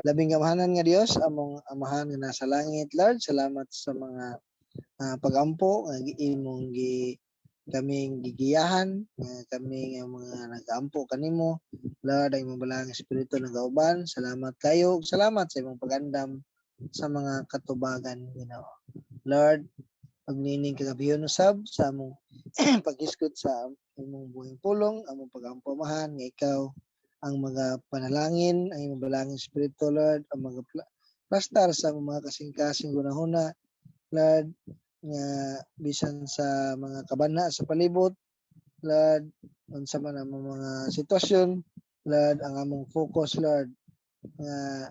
Labing amahanan nga Dios, among amahan nga nasa langit, Lord, salamat sa mga pagampo nga imong kaming gigiyahan, kami nga mga nag-aampo kanimo. Lord, ang imong balang espiritu nagauban. Salamat kayo. Salamat sa imong pag-andam sa mga katubagan, Ginoo. Lord, pagnining kagabiyon usab sa among pag-iskot sa imong buhing pulong, among pag-aampo amahan nga ikaw ang mga panalangin, ang imong balangin espiritu, Lord, ang mga plastar sa mga kasing-kasing gunahuna, Lord, nga bisan sa mga kabana sa palibot, Lord, unsa man ang mga sitwasyon, Lord, ang among focus, Lord, nga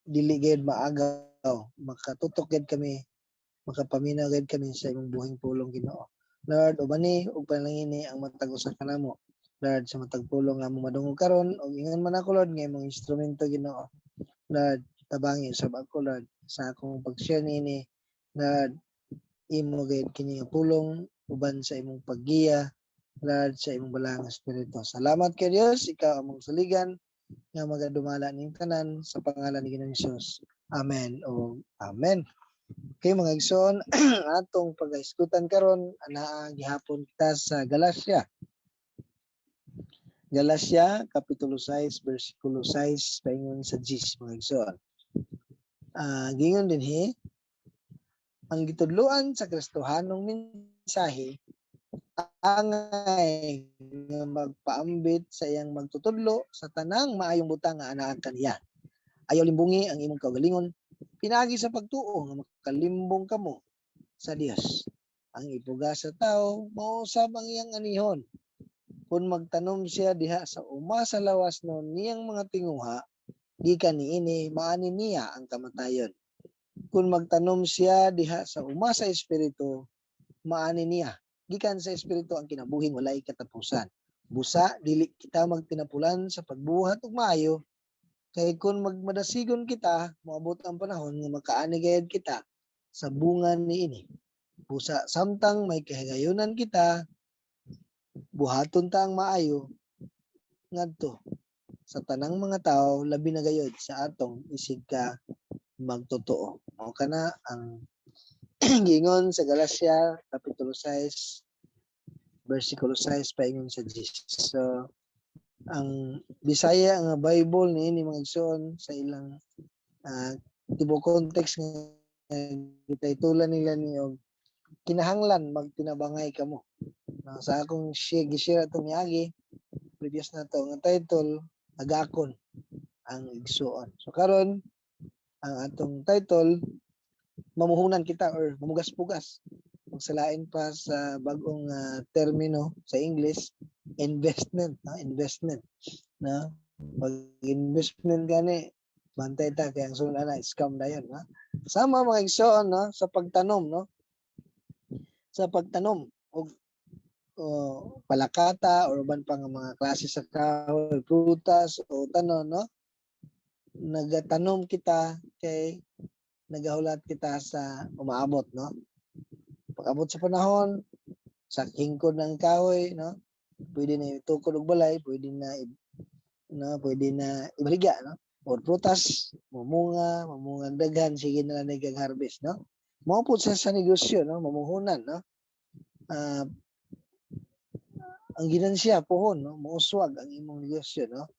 dili gid maagaw, makatutok gid kami, makapaminaw gid kami sa imong buhing pulong, Ginoo. Lord, ubani ug panalangin ang matag usa kanamo, Lord, sa matag pulong nga among madungog karon, ug ingon man ako, Lord, nga imong instrumento, Ginoo. Lord, tabangi usab ako, Lord, sa akong pag-share niini, Lord, imo gayud kini nga pulong uban sa imong paggiya, Lord, sa imong balang espiritu. Salamat kay Dios, ikaw among saligan nga magadumala ning tanan sa pangalan ni Ginoong Hesus. Amen o amen. Okay, mga igsoon, atong pag-iskutan karon anaa gihapon kita sa Galacia. Galacia kapitulo 6 bersikulo 6 paingon sa 10, mga igsoon. Gingon dinhi ang gitudloan sa Kristohanong mensahe angay nga magpaambit sa iyang magtutudlo sa tanang maayong butang nga anaa kaniya. Ayaw limbungi ang imong kaugalingon, pinagi sa pagtuo nga makalimbong kamo sa Dios. Ang ipuga sa tao mausab ang iyang anihon. Kung magtanom siya diha sa uma sa lawas no niyang mga tinguha, gikan niini maani niya ang kamatayon. Kung magtanom siya diha sa uma sa espiritu, maani niya gikan sa espiritu ang kinabuhing walay katapusan. Busa dili kita magtinapulan sa pagbuhat ug maayo, kay kung magmadasigon kita, moabot ang panahon nga makaani gayud kita sa bungan niini. Busa samtang may kahigayunan kita, buhaton ta ang maayo ngadto sa tanang mga tao, labi na gayud sa atong isig ka magtotoo. Mao kana ang gingon sa Galacia kapitulo 6 bersikulo 6 paingon sa 10. So ang Bisaya nga Bible niini mga igsoon sa ilang tibo context nga gitaytulan nila niyo kinahanglan magtinabangay kamo. Sa akong gishare atong niagi previous na to nga title agakon ang igsoon. So karon ang atong title mamuhunan kita or mamugas-pugas. Magsalain pa sa bagong termino sa English, investment, investment, na mag-investment gani bantay ta kay ang sunod na scam dayon, ha. Sama mga igsoon, no, sa pagtanom, no. Sa pagtanom og palakata or uban pang mga klase sa kahoy, prutas o tanom, no. Nagatanom kita kay nagahulat kita sa umaabot, no. Pag-abot sa panahon, sa hingkod ng kahoy, no, pwede na itukod og balay, pwede na ibaligya, no, or prutas, mamunga daghan, sige na lang nag-harvest, no. Mao po sa negosyo, no, mamuhunan, no. Ang ginansya pohon, no, mauswag ang imong negosyo, no.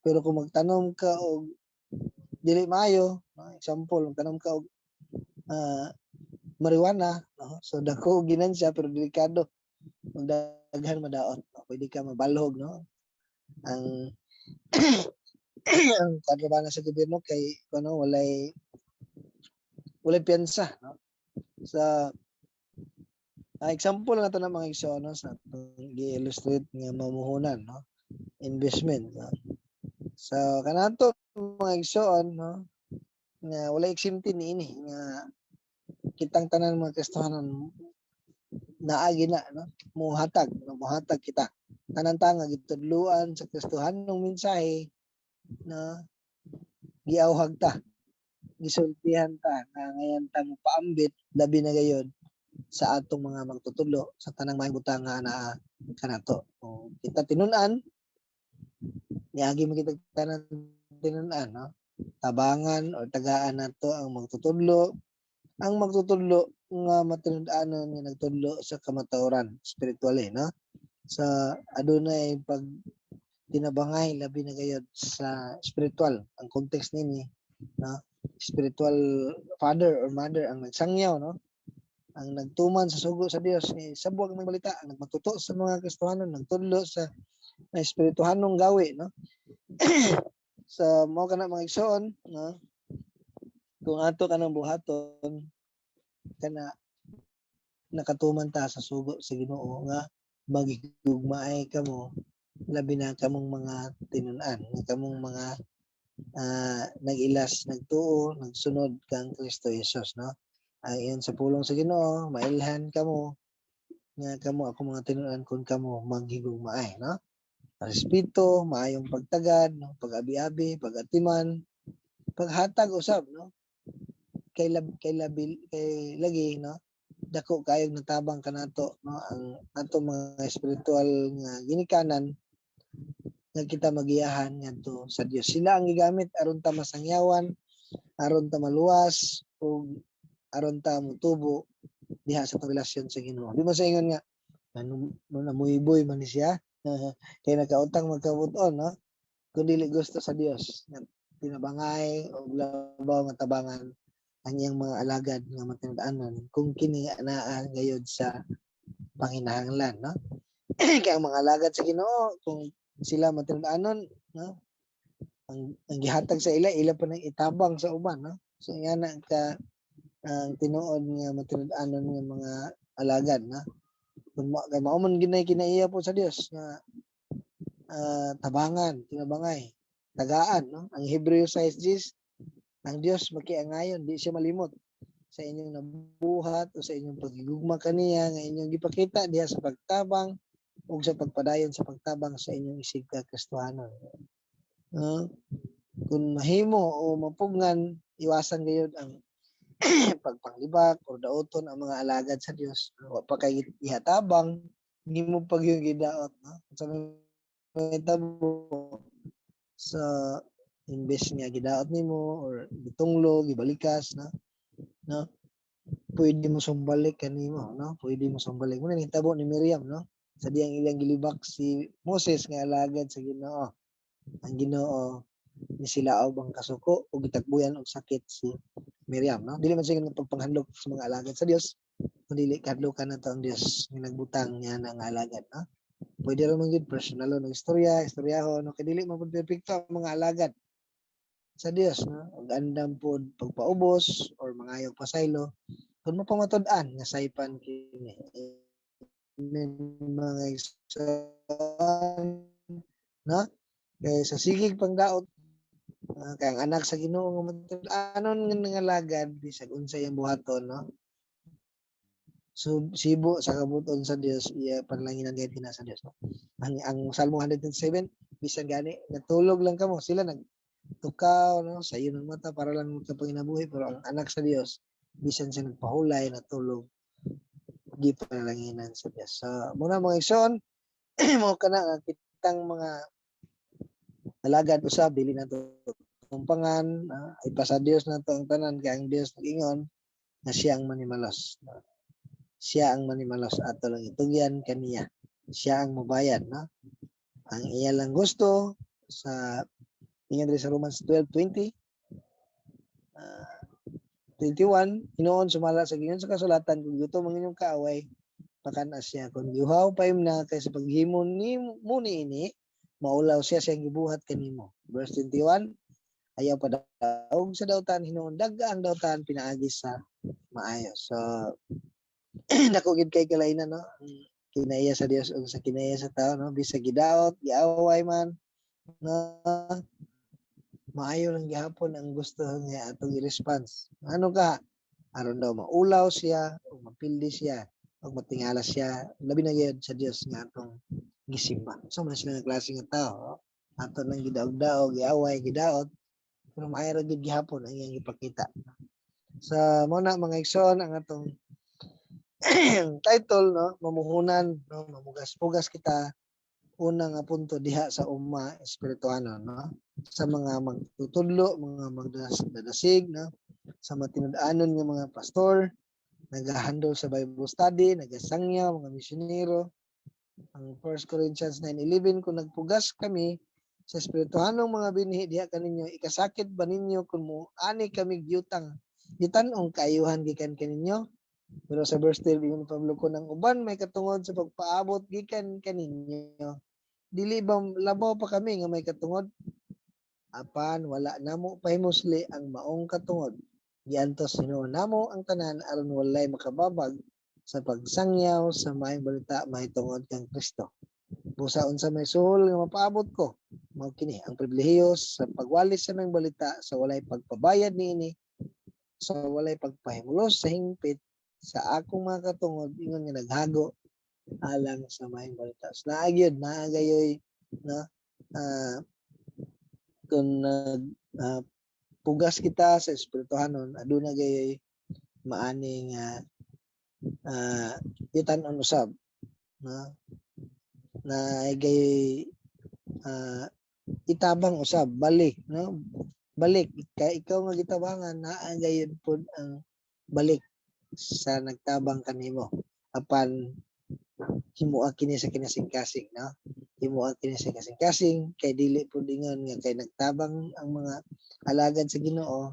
Pero kung magtanom ka og dili maayo, no, example, magtanom ka og marijuana, no? So dako ginansya pero delikado. Kung daghan madaot, no? Pwede ka mabalhog, no? Ang ang kadlubana sa gobyerno kay walay piyansa, no? Sa example nga to na mga igsoon, no, sa gi-illustrate nga mamuhunan, no? Investment, no? So kanato mga igsoon, no, nga walay exempted niini nga kitang tanan mga Kristohanon naagi na, no, muhatag kita tanan ta nga gitudluan sa Kristohanong mensahe, no, giawhag ta, gisultihan ta nga ngayon ta mo paambit labi na gayon sa atong mga magtutudlo sa tanang maayong butang nga naa kanato. Kita tinun-an niagi mo kita tanan tinun-an, no, tabangan o tagaan nato ang magtutudlo. Ang magtutudlo nga matinud-anon nga nagtudlo sa kamatuoran spiritually, no? Sa adunay pag tinabangay labi na gayud sa spiritual ang context nini, no? Spiritual father or mother ang nagsangyaw, no? Ang nagtuman sa sugo sa Dios ni sabuag ng balita, ang nagmatuto sa mga Kristohanon, nagtudlo sa espirituhanong gawi, no? Sa mo kana mga igsoon, no? Kung ato kanang buhaton kana nakatuman ta sa sugo sa Ginoo nga magigugmaay kamo labi na kamong mga tinun-an, kamong mga nag-ilas, nagtuo, nagsunod kang Kristo Jesus, no? Ayon sa pulong sa Ginoo, mailhan kamo nga kamo ako mga tinun-an kun kamo maghigugmaay, no? Respeto, maayong pagtagad, no? Pag-abi-abi, pag-atiman, paghatag usab, no? Kay lagi, no? Dako kayog natabang kanato, no? Ang ato mga spiritual nga ginikanan nga kita magiyahan ngadto sa Dios. Sila ang gigamit aron ta masangyawan, aron ta maluwas ug aron ta motubo diha sa relasyon sa Ginoo. Di mo sa ingon nga namuiboy man ni siya kay nakautang magkabut-on, no? Kun dili gusto sa Dios nga tinabangay o labaw nga tabangan ang iyang mga alagad nga matinud-anon kung kini anaa gayud sa panginahanglan, no? Kaya ang mga alagad sa Ginoo kung sila matinud-anon, no? Ang gihatag sa ila pa nang itabang sa uban, no? So yana ka ang tinuod nga matinud-anon nga mga alagad, no? Kung mao man ginay kinaiya po sa Dios nga tabangan, tinabangay, tagaan, no? Ang Hebreo 6:10, ang Dios makiangayon, di siya malimot sa inyong nabuhat o sa inyong pagigugma kaniya nga inyong gipakita diha sa pagtabang ug sa pagpadayon sa pagtabang sa inyong isig ka Kristohanon. Kung mahimo o mapugngan, iwasan gayud ang pagpanglibak o daoton ang mga alagad sa Dios. Wa pa kay ihatabang, hindi mo pag yung gidaot, no? Sa tabo sa imbes nga gidaot nimo or gitunglo, gibalikas, no? Pwede mo sumbalik kanimo, no? Pwede mo sumbalik. Muna nitabo ni Miriam, no? Sa diyang ilang gilibak si Moses nga alagad sa Ginoo. Ang Ginoo ni sila ang kasuko o gitakbuyan og sakit si Miriam, no? Dili man siya pagpanghandlok sa mga alagad sa Dios, kundi kadlukan na to ang Dios nga nagbutang niya ng alagad, no? Pwede ra man gid personal ng istoryaho, no? Kay dili man pud perpekto ang mga alagad sa Dios, no? Ug andam pod pagpaubos or mangayog pasaylo kun mo pamatud-an nga saypan kini mga igsoon, no? Kay sa sigig pangdaot kay ang anak sa Ginoo nga matud-anon nga alagad bisag unsay ang buhaton, no? So sibo sa kabuton sa Dios iya panlanginan gayud kina sa Dios, no? Ang Salmo 107 bisan gani natulog lang kamo sila nagtukaw, no? Sa iyo ng mata para lang magkapanginabuhi, pero ang anak sa Dios bisan siya nagpahulay natulog di panlanginan sa Dios. So muna mga igsoon mo kana nga kitang mga alagad usab dili nato tumpangan, ipasa Dios nato ang tanan kay ang Dios nag-ingon na siya ang manimalos, no? Siya ang manimalos ato lang itugyan kaniya. Siya ang mobayad, no? Ang iya lang gusto sa tingin sa Romans 12:20 21, Hinoon sumala sa gingon sa kasulatan kung gutom ang inyong kaaway pakana siya kung giuhaw payim na kay sa paghimo ni muni ini maulaw siya siyang gibuhat kanimo. Verse 21, ayaw pa daog sa dawtan Hinoon daga ang dawtan pinaagi sa maayo. So dako gid kay kalainan, no? Kinaiya sa Dios ug sa kinaiya sa tao, no? Bisag gidaot, giaway man, no? Maayo lang gihapon ang gusto nga atong i-response. Ano ka? Aron daw maulaw siya o mapildi siya o matingala siya labi na gyud sa Dios nga atong gisimba. So man sila nga klase nga tao, ato nang gidaog-daog, giaway, gidaot, pero maayo ra gyud gihapon ang iyang ipakita. Sa muna mga igsoon ang atong title, no? Mamuhunan, no? Mamugas-pugas kita una nga punto diha sa uma espirituhanon, no? Sa mga magtutudlo, mga magdadasig, no? Sa matinud-anon nga mga pastor, nagahandle sa Bible study, nagasangya, mga misyonero. Ang 1 Corinthians 9:11, kung nagpugas kami sa espirituhanong mga binhi diha kaninyo, ikasakit ba ninyo kung mo ani kami gyutang gitan-ong kaayuhan gikan kaninyo? Pero sa verse 12, ingon ni Pablo, kung ang uban may katungod sa pagpaabot gikan kaninyo, dili ba labaw pa kami nga may katungod? Apan wala namo pahimusli ang maong katungod. Giantos Ginoo namo ang tanan aron walay makababag sa pagsangyaw sa maayong balita mahitungod kang Kristo. Busa unsa may suhol nga mapaabot ko, mao kini ang pribilehiyo sa pagwalis sa maayong balita sa walay pagpabayad niini, sa walay pagpahimulos sa hingpit sa akong mga katungod ingon nga naghago alang sa maayong balita. So, naagayoy na kung pugas kita sa espirituhanon, aduna gayoy maaning yutan-on usab, no? Na gayoy itabang usab, balik, no? Balik kay ikaw nga gitabangan naa gayon pud ang balik sa nagtabang kanimo apan himuha kini sa kinasing-kasing, no? Himuha kini sa kasing-kasing kay dili pud ingon nga kay nagtabang ang mga alagad sa Ginoo,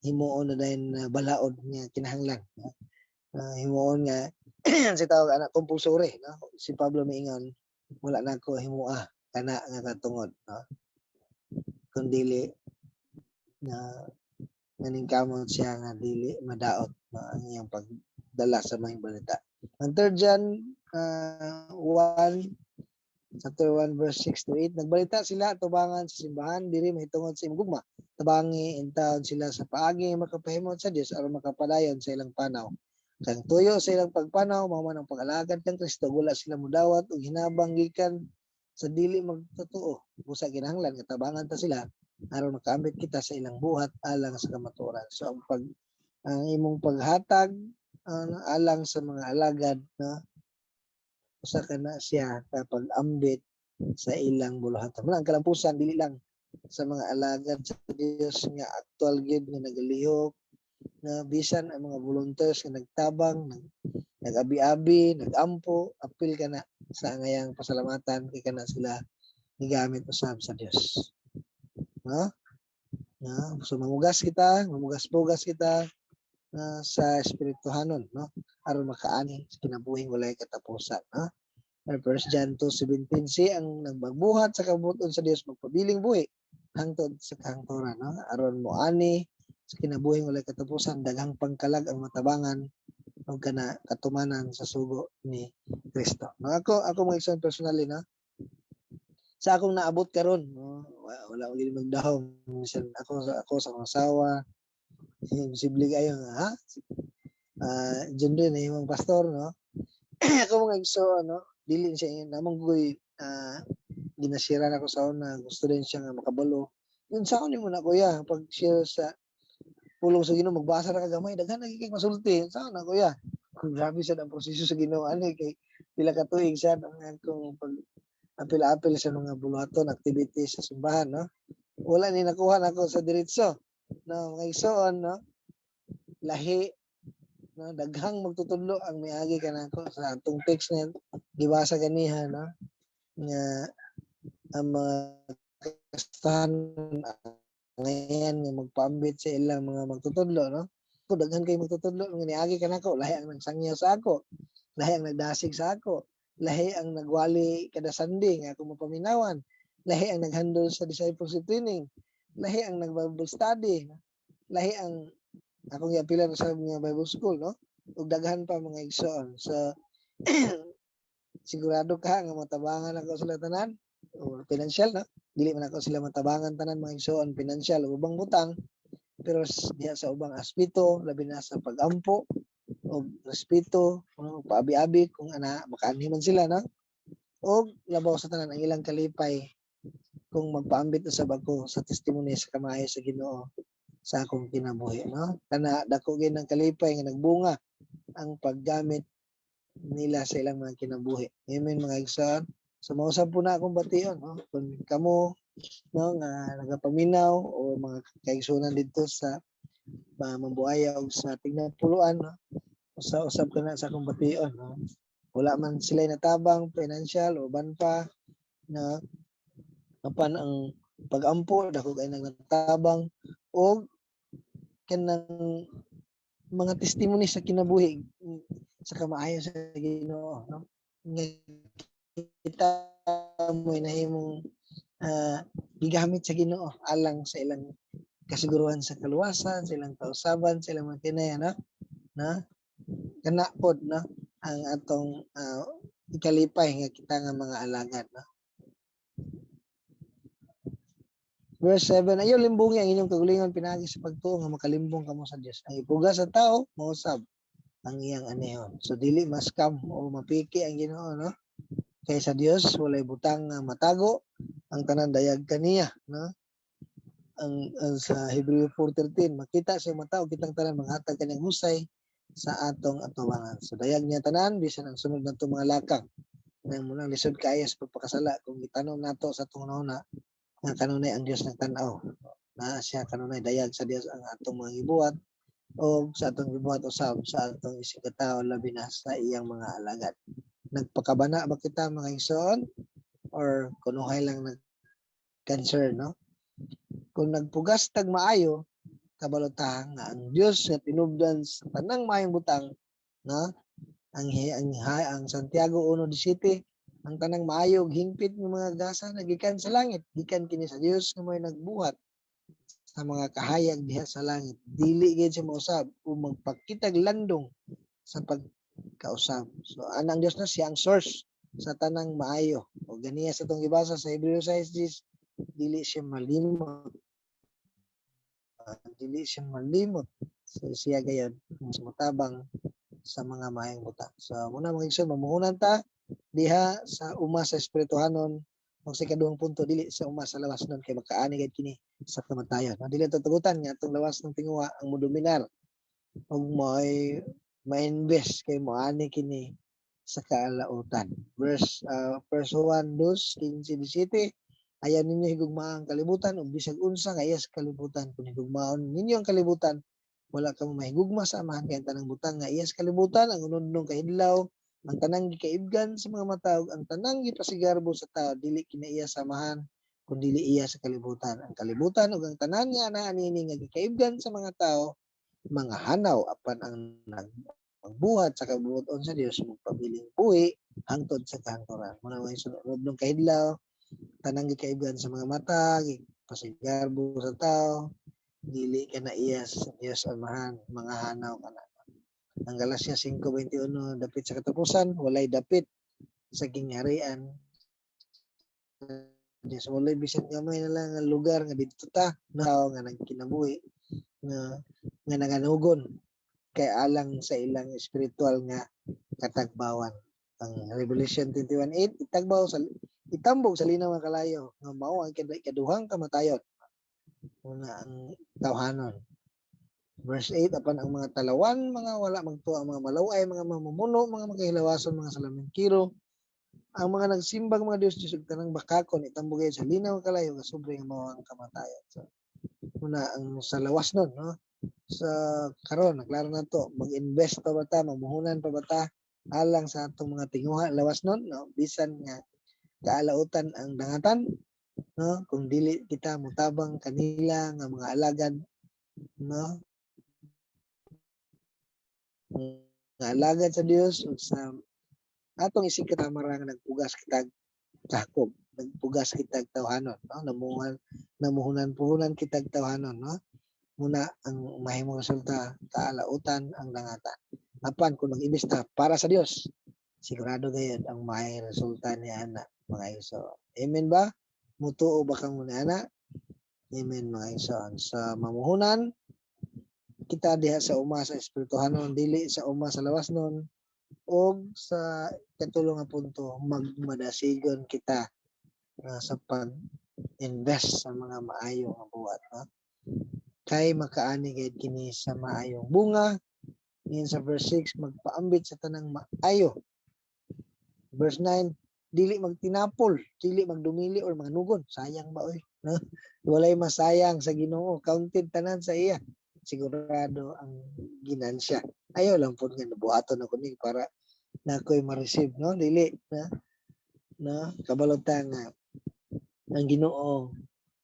himuon na dayon balaod nga kinahanglan, no? Himuon nga si tawag anak compulsory, no? Si Pablo miingon wala na ko himuha kana nga katungod, no? Kung dili na naningkamot siya nga dili madaot, no? Ang iyang pagdala sa mga balita. Ang 3 John 1 chapter 1 verse 6 to 8, nagbalita sila tubangan sa simbahan diri mahitungod sa imong gugma, tabangi intawon sila sa paagi makapahimot sa Dios aron makapadayon sa ilang panaw. Kang tuyo sa ilang pagpanaw mao man ang pag-alagad kang Kristo, wala sila modawat og hinabang gikan sa dili magtotoo. Busa kinahanglan nga tabangan ta sila aron makaambit kita sa ilang buhat alang sa kamatuoran. So ang imong paghatag alang sa mga alagad, na usa kana siya kapag ambit sa ilang buluhatan. Ang kalampusan dili lang sa mga alagad sa Dios nga aktual gid nga nagalihok, na bisan ang mga volunteers nga nagtabang, nag-abi-abi, nagampo, apil kana sa angayang pasalamatan kay kana sila gigamit usab sa Dios. No? So mamugas kita sa espirituhanon, no? Aron makaani sa kinabuhing walay katapusan, no? 1 John 2:17, si ang nagbuhat sa kabuton sa Dios magpabiling buhi hangtod sa kahangturan, no? Aron moani sa kinabuhing walay katapusan, daghang pangkalag ang matabangan o kana katumanan sa sugo ni Kristo. No? Ako mga isang personally, no? Sa akong naabot karon, no? Wala ko gid magdahom. Ako sa akong asawa, posible kayo nga, dyan rin yung pastor, no? Ako mga igso, no? Dili siya, namang guy, ginasiran ako sa una, gusto rin siya nga makabalo. Yun sa akin mo na, kuya, pag share sa pulong sa Ginoo, magbasa na kagamay, daghan nagiging masulti. Sa na, kuya, kung grabe siya ang proseso sa Ginoo, kay pila ka tuig siya, kung pag apil-apil sa mga buluhaton, activities sa simbahan, no? Wala ni nakuha na ako sa diretso, no? Mga igsoon, no? Lahi, no? Daghang magtutudlo ang miagi ka na ako sa atong text na gibasa ganiha, no? Nga ang mga kastahan ngayon nga magpaambit sa ilang mga magtutudlo, no? Kung daghan kay magtutudlo nga niagi ka na ako, lahi ang nagsangyaw sa ako, lahi ang nagdasig sa ako, lahi ang nagwali kada Sunday nga ako mapaminawan, lahi ang naghandle sa discipleship training, lahi ang nag-Bible study, lahi ang akong giapilan sa mga Bible school, no? Ug daghan pa mga igsoon. So sigurado ka nga matabangan ako sila tanan o financial, no? Dili man ako sila matabangan tanan mga igsoon financial o ubang butang, pero diha sa ubang aspeto, labi na sa pag-ampo o respeto, paabi-abi kung ana makaanhi man sila, no? O labaw sa tanan ang ilang kalipay kung magpaambit usab ako sa testimony sa kamayo sa Ginoo sa akong kinabuhi, no? Kana dako gyud ng kalipay nga nagbunga ang paggamit nila sa ilang mga kinabuhi. Amen mga igsoon. So mausap po na akong bation, no? Kung kamo no nga nagapaminaw o mga kaigsunan dito sa Mambuaya o sa Tingnan-Puluan, no? Usap ka na sa akong bation, no? Wala man sila natabang financial o ban pa na apan ang pag-ampo dako kay nagnatabang o kanang mga testimony sa kinabuhi sa kamaayo sa Ginoo, no? Nga kita mo nahimong gigamit sa Ginoo alang sa ilang kasiguruhan sa kaluwasan, sa ilang kausaban, sa ilang mga kinaya, no? Na kana pod, no? Ang atong ikalipay nga kita nga mga alagad, no? Verse 7, ayaw limbungi ang inyong kagulingon pinagi sa pagtuo nga makalimbong kamo sa Dios. Ang ipuga sa tao, mausab ang iyang anihon. So dili maskam o mapiki ang Ginoo, no? Kay sa Dios walay butang nga matago, ang tanan dayag kaniya, no? Ang sa Hebreo 4:13, makita sa mata o kitang tanan manghatag kaniyang husay sa atong atubangan. So dayag niya tanan bisan ang sunod nato mga lakang nang munang lisod kaayo sa pagpakasala kung itanom nato sa atong una nga kanunay ang Dios nagtan-aw na siya kanunay dayag sa Dios ang atong mga gibuhat o sa atong gibuhat usab sa atong isig katawo labi na sa iyang mga alagad. Nagpakabana ba kita mga igsoon or kunuhay lang nag-concern, no? Kung nagpugas tag maayo kabalota nga ang Dios nga tinubdan sa tanang maayong butang, no? Ang Santiago 1:17, ang tanang maayog hingpit ng mga gasa nagikan sa langit, gikan kini sa Dios nga may nagbuhat sa mga kahayag diha sa langit. Dili gid siya mausab o magpakitag landong sa pagkausab. So anang Dios na siya ang source sa tanang maayo. O ganiya sa tong gibasa sa Hebreo 6:10, dili siya malimot. So siya gayud mas motabang sa mga maayong butang. So muna mga igsoon, mamuhunan ta diha sa uma sa espirituhanon o sa ikaduhang punto dili sa uma sa lawas nun kay makaani gid kini sa kamatayon. Dili tutugutan nga atong lawas ng tinguha ang modominar og ma-invest kay moani kini sa kaalautan. Verse 1:2-15-17, ayaw ninyo higugma ang kalibutan ug bisag unsa nga iya sa kalibutan kung higugmaon ninyo ang kalibutan wala ka mahigugma sa amahan kay tanang butang nga iya sa kalibutan ang unudnong kahidlaw ang tanang gikaibgan sa mga matawag ang tanang gipasigarbo sa tao dili kinaiya sa amahan kun dili iya sa kalibutan. Ang kalibutan ug ang tanan nga anaa niini nga gikaibgan sa mga tao mga hanaw apan ang nagbuhat sa kabuoton sa Dios magpabiling buhi hangtod sa kahangturan. Muna mga sunod ng kahidlaw tanang gikaibgan sa mga mata gipasigarbo sa tao dili ka na iya sa Dios amahan mga hanaw kana. Ang Galacia 5:21, dapit sa katapusan walay dapit sa gingharian Dios. Walay bisan gamay na lang nga lugar nga didto ta tao nga nagkinabuhi nga nanganugon kay alang sa ilang espiritual nga katagbawan. Ang Revelation 21:8 itambog sa linaw nga kalayo nga mao ang kaduhang kamatayon. Una ang tawhanon. Verse 8, apan ang mga talawan, mga wala magtuwa, mga malaway, mga mamumuno, mga magkahilawason, mga salamingkiro, ang mga nagsimbang mga Diyos ug tanang bakakon itambugay sa linaw kalayo nga sobre nga mao ang kamatayon. So, una ang sa lawas nun, no? Sa karon naklaro na to, mag-invest pa ba ta, mamuhunan pa ba ta alang sa atong mga tinguha lawas nun, no? Bisan nga kaalautan ang dangatan, no? Kung dili kita mutabang kanila nga mga alagad, no? Nga alagad sa Dios ug sa atong isig katamara nga nagpugas kitag sakop, nagpugas kitag tawhanon, no? Namuhunan kitag tawhanon, no? Muna ang mahimong resulta kaalautan ang dangatan. Apan kung mag-imbesta para sa Dios, sigurado gayud ang may resulta niya ana mga igsoon. Amen ba? Mutuo ba kang muna ana? Amen mga igsoon. Sa mamuhunan kita diha sa uma sa espirituhanon dili sa uma sa lawas nun o sa katulong nga punto magmadasigon kita sa pag-invest sa mga maayo nga buhat, no? Kay makaani gayud kini sa maayong bunga. Ngayon sa verse 6, magpaambit sa tanang maayo. Verse 9, dili magtinapol, dili magdumili or manganugon. Sayang ba oy, no? Walay masayang sa Ginoo, counted tanan sa iya. Sigurado ang ginansya. Ayaw lang po nga nabuhaton ako ni para na ako'y ma-receive, no? Dili na kabalota nga ang Ginoo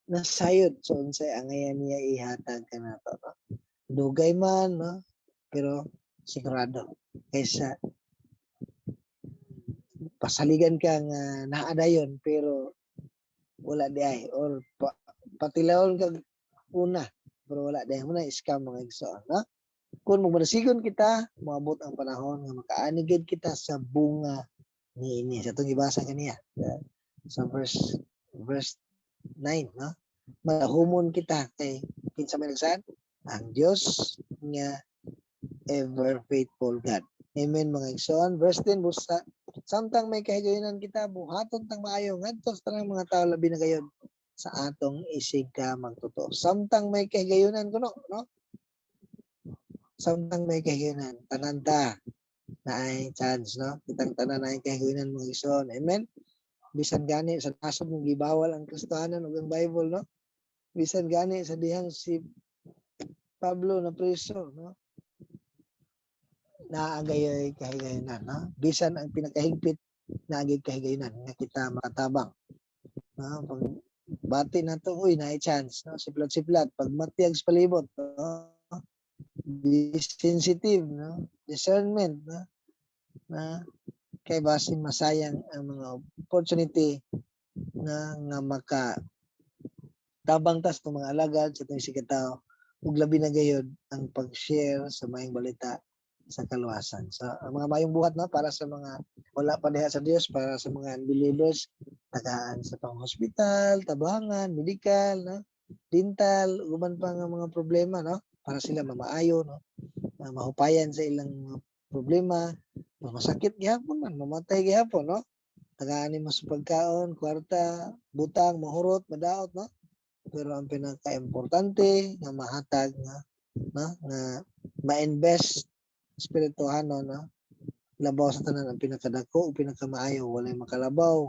nasayod so unsay angayan niya ihatag kanato, no? Dugay man, no? Pero sigurado kaysa pasaligan ka nga naadayon pero wala di ay or patilawon kag una pero wala di mo na scam mga igsoon, no? Kung magmanasigon kita, moabot ang panahon nga makaanigid kita sa bunga niini. Sa itong ibasa kaniya sa verse 9, no? Mahumon kita kay kinsa may nagsaad ang Dios nga ever faithful God. Amen mga igsoon. Verse 10 busa samtang may kahigayonan kita buhaton tang maayo ngadto sa tanang mga tawo labi na gayon sa atong isig ka magtotoo. Samtang may kahigayonan kuno, no? Samtang may kahigayonan tanan ta na ay chance, no? Kitang tanan na ay kahigayonan mga igsoon. Amen. Bisan gani sa nasod ng gibawal ang Kristohanan ug ang Bible, no? Bisan gani sa dihang si Pablo na preso, no? Naagayoy kahigayonan, no? Bisan ang pinakahigpit naagid kahigayonan nga kita makatabang. No? Pag bati na to, uy, na chance, no? Siplat-siplat, pag matiyag sa palibot, no? Be sensitive, no? Discernment, no? Na kay basin masayang ang mga opportunity na nga maka tabang tas ng mga alagad sa itong sikataw ug labi na gayud ang pag-share sa maayong balita sa kaluwasan. So, ang mga mayong buhat, no, para sa mga wala pa diha sa Dios, para sa mga unbelievers, tagaan sa pang-hospital, tabangan, medical, no, dental, uban pa nga mga problema, no, para sila mamaayo, no, mahupayan sa ilang mga problema, masakit gihapon man, mamatay gihapon, no, tagaan ni mas pagkaon, kwarta, butang, mahurot, madaot, no, pero ang pinaka-importante nga mahatag nga ma-invest espirituhano, no, labaw sa tanan ang pinakadako ug pinakamaayo, walay makalabaw,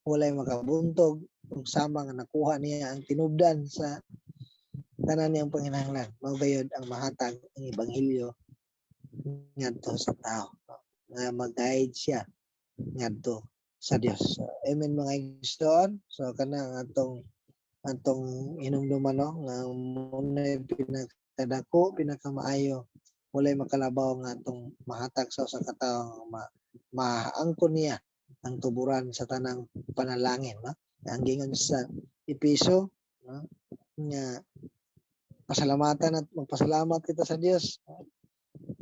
walay makabuntog ug sama nga nakuha niya ang tinubdan sa tanan niyang panginahanglan. Mao gayud ang mahatag ang ebanghelyo ngadto sa tao, no? Nga mag-guide siya ngadto sa Dios. So, amen mga igsoon. So kana atong hinumduman, no, nga muna pinakadako pinakamaayo walay makalabaw nga atong mahatag sa usa ka tawo maangkon niya ang tuburan sa tanang panalangin, no? Ang gingon sa Epeso, no, nga pasalamatan at magpasalamat kita sa Dios, no?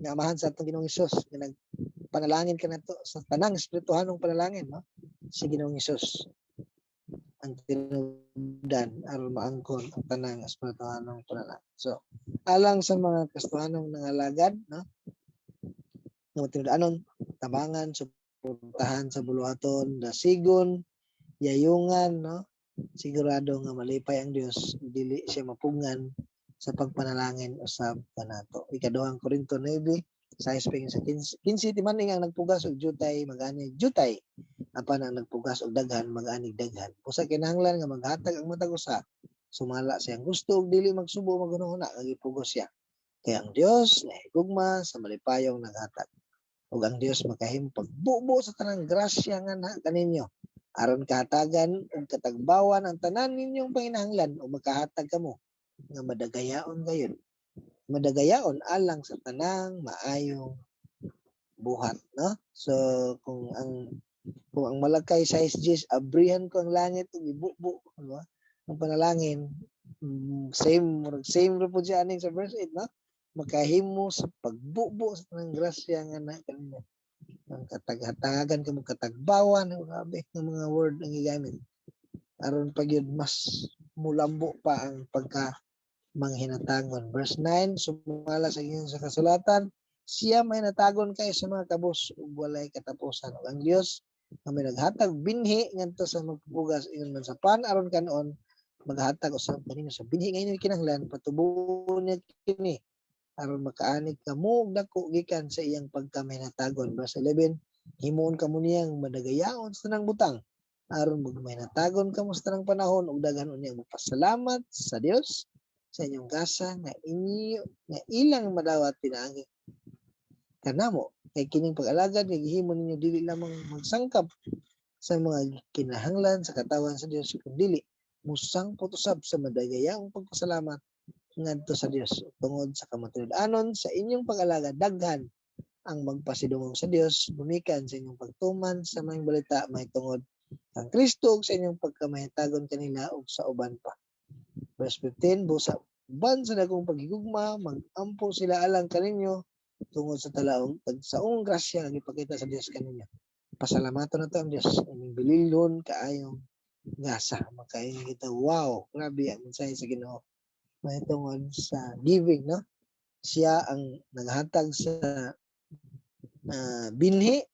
Nga amahan sa atong Ginoong Hesus nga nagpanalangin ka nato sa tanang espirituhanong panalangin, no? Si Ginoong Hesus ang tinubdan aron maangkon ang tanang espirituhanong panalangin. So, alang sa mga kastuhanong nangalagad, no, nga tinudanon tabangan, suportahan sa buluhaton, dasigon, yayungan, no, sigurado nga malipay ang Dios, dili siya mapungan sa pagpanalangin usab kanato. Ikaduhang Korinto 9 sa sa 15 timaning ang nagpugas og jutay mag-ani jutay apan ang nagpugas og daghan mag-ani daghan. Usa kinahanglan nga maghatag ang matag usa sumala sa iyang gusto ug dili magsubo magunahuna nga gipugos siya. Kaya ang Dios nahigugma sa malipayong naghatag. Ug ang Dios makahimo pagbubo sa tanang grasya nga na kaninyo aron kahatagan ug katagbawan ang tanan ninyong panginahanglan ug makahatag kamo nga madagayaon gayon. Madagayaon alang sa tanang maayong buhat, no? So kung ang malakay size G's abrihan ko ang langit ug ibubo, no? Ang panalangin same ra pud siya aning sa verse 8, no? Makahimo sa pagbubo sa tanang grasya nga na kanimo. Ang katag-hatagan kamo katagbawan, grabe ng mga word ang gigamit. Aron pag yun mas mulambo pa ang pagka manghinatagon. Verse 9, sumala sa inyo sa kasulatan, siya may natagon kay sa mga kabus ug walay katapusan. Ug ang Dios nga may naghatag binhi ngadto sa magpugas ingon man sa pan aron kanon maghatag usab kanino sa binhi ngayon kinahanglan patubuon niya kini aron makaanig kamo og dako gikan sa iyang pagkaminatagon. Verse 11, Himuon kamo niyang madagayaon sa tanang butang aron magmay natagon kamo sa tanang panahon ug daghan unyang magpasalamat sa Dios sa inyong gasa nga ilang madawat pinaagi kanamo kay kining pag-alagad nga gihimo ninyo dili lamang magsangkap sa mga kinahanglan sa katawan sa Dios kun dili musangpot usab sa madagayaong pagpasalamat ngadto sa Dios tungod sa kamatuod-anon sa inyong pag-alagad daghan ang magpasidungog sa Dios gumikan sa inyong pagtuman sa mga balita may tungod ang Kristo ug sa inyong pagkamahitagon kanila ug sa uban pa. Verse 15, busa ban sa dagong paghigugma mag-ampo sila alang kaninyo tungod sa talaong tagsaong grasya nga gipakita sa Dios kaninyo. Pasalamaton nato ang Dios ining bililhon kaayong gasa makaayong kita. Wow, grabe ang mensahe sa Ginoo may tungod sa giving, no? Siya ang naghatag sa binhi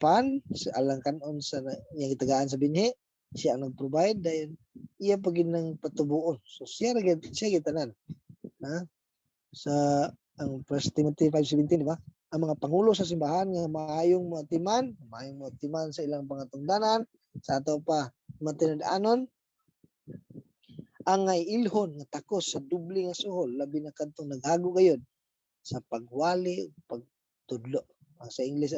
pan sa alang kanon sa iyang gitagaan sa binhi siya ang nag-provide dahil iya pagin ng patubuon so siya gitanan na sa ang 1 Timothy 5:17 di ba ang mga pangulo sa simbahan nga maayong motiman sa ilang pangatungdanan sa ato pa matinud-anon ang ngay ilhon nga takos sa dubli nga suhol labi na kadtong naghago gayud sa pagwali ug pagtudlo sa English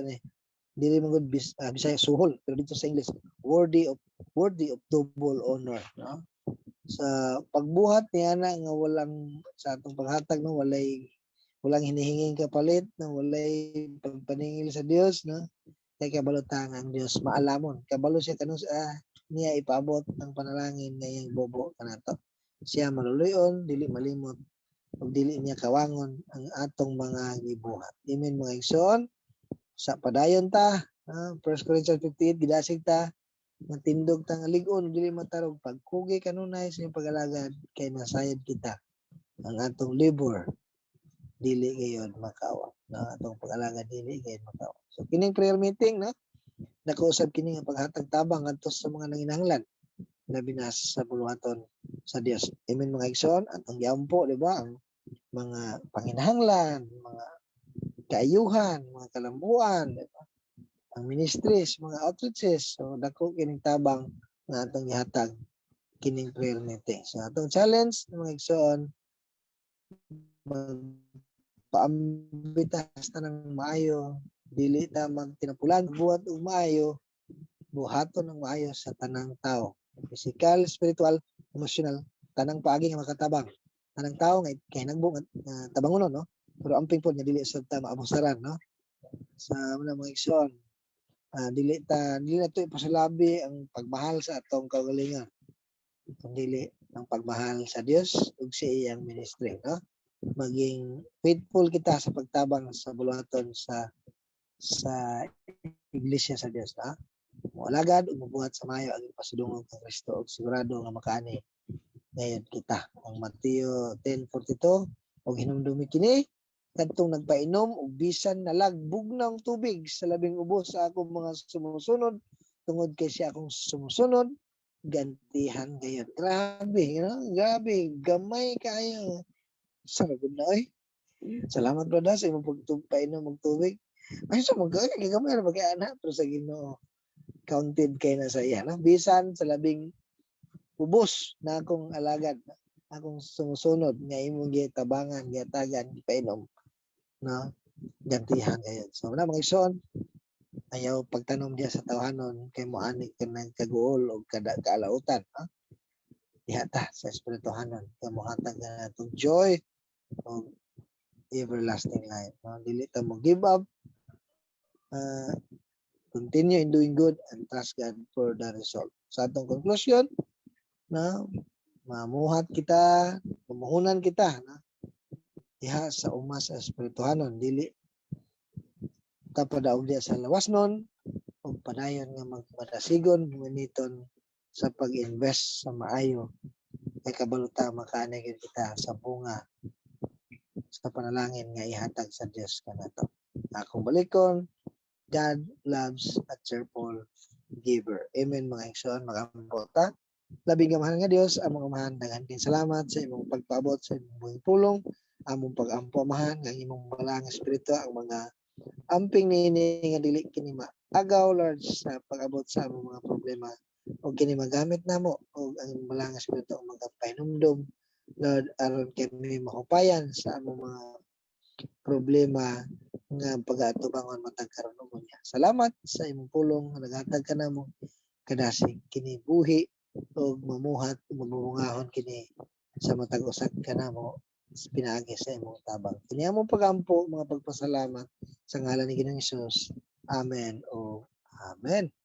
dili man gud Bisaya suhol pero dito sa English worthy of double honor, no? Sa pagbuhat niya na nga walang sa atong paghatag no walang hinihinging kapalit no walay pagpaningil sa Dios no kay kabalutang ang Dios maalamon kabalo siya kanus niya ipaabot ang panalangin nga iyang bobo kanato siya maluluyon dili malimot ug dili niya kawangon ang atong mga gibuhat. Amen mga igsoon. Sa padayon ta 1 Corinthians 58 gidasig ta matindog tang lig-on dili matarog pagkugi kanunay sa pag-alagad kay nasayod kita ang atong labor dili gayud makawa na atong pag-alagad dili gayud makawa so kining prayer meeting no nakausab kini nga paghatag tabang ngadto sa mga nanginahanglan labi na sa buluhaton sa Dios. Amen mga igsoon atong giampo di ba ang mga panginahanglan mga kaayuhan mga kalambuan di ba? Ang ministries, mga outreaches, so dako kining tabang nga atong gihatag kining prayer meeting. So atong challenge mga igsoon magpaambitas ta ng maayo, dili ta magtinapulan buhat og maayo, buhaton ng maayo sa tanang tao. Physical, spiritual, emotional, tanang paagi nga makatabang. Tanang tao nga kay nagbong tabangonon no. Pero amping pod nga dili sad ta maabusaran no. Sa mga igsoon dili na to ipasalabi ang pagmahal sa atong kaugalingon kundi ang pagmahal sa Dios ug sa iyang ministry no maging faithful kita sa pagtabang sa buluhaton sa iglesia sa Dios na moalagad ug mabuhat sa maayo ang pasidungog kang Kristo ug sigurado nga makaani ngayon kita ang Mateo 10:42 ug hinumdumi kini kadtong nagpainom og bisan nalagbog ng tubig sa labing ubos sa akong mga sumusunod tungod kay siya akong sumusunod gantihan kayo grabe grabe gamay kayo sagud na salamat brother sa imong pagpainom og tubig ay sa mga gamay na bagay ana pero sa Ginoo counted kay na sa iya no bisan sa labing ubos na akong alagad akong sumusunod nga imong gitabangan gitagan gipainom no gantihan kayo so na mga igsoon ayaw pagtanom diya sa tawhanon kay moani ka nagkaguol og kada kaalautan no diha ta sa espirituhanon kay mohatag na natong joy og everlasting life no dili ta mo give up continue in doing good and trust God for the result sa atong conclusion na mamuhat kita mamuhunan kita na diha sa uma sa espirituhanon dili ta padaog diha sa lawasnon ug padayon nga magpadasigon nguniton sa pag-invest sa maayo kay kabaluta makaani kita sa bunga sa panalangin nga ihatag sa Dios kanato akong balikon God loves a cheerful giver. Amen mga igsoon magambota labing gamahan nga Dios ang mga mahan daghan kay salamat sa imong pagpaabot sa imong pulong among pag-ampo amahan nga imong balang espiritu ang mga amping nini nga dili kini maagaw Lord sa pag-abot sa among mga problema o kini magamit namo og ang balang espiritu ang magapahinumdom Lord aron kami mahupayan sa among mga problema nga pag-atubangon matag karon ug unya. Salamat sa imong pulong nga naghatag ka namo kadasig kini buhi ug mamuhat ug mamungahon kini sa matag usa ka namo pinaagi sa imong tabang. Kini among pagampo mga pagpasalamat sa ngalan ni Ginoong Hesus. Amen o Amen.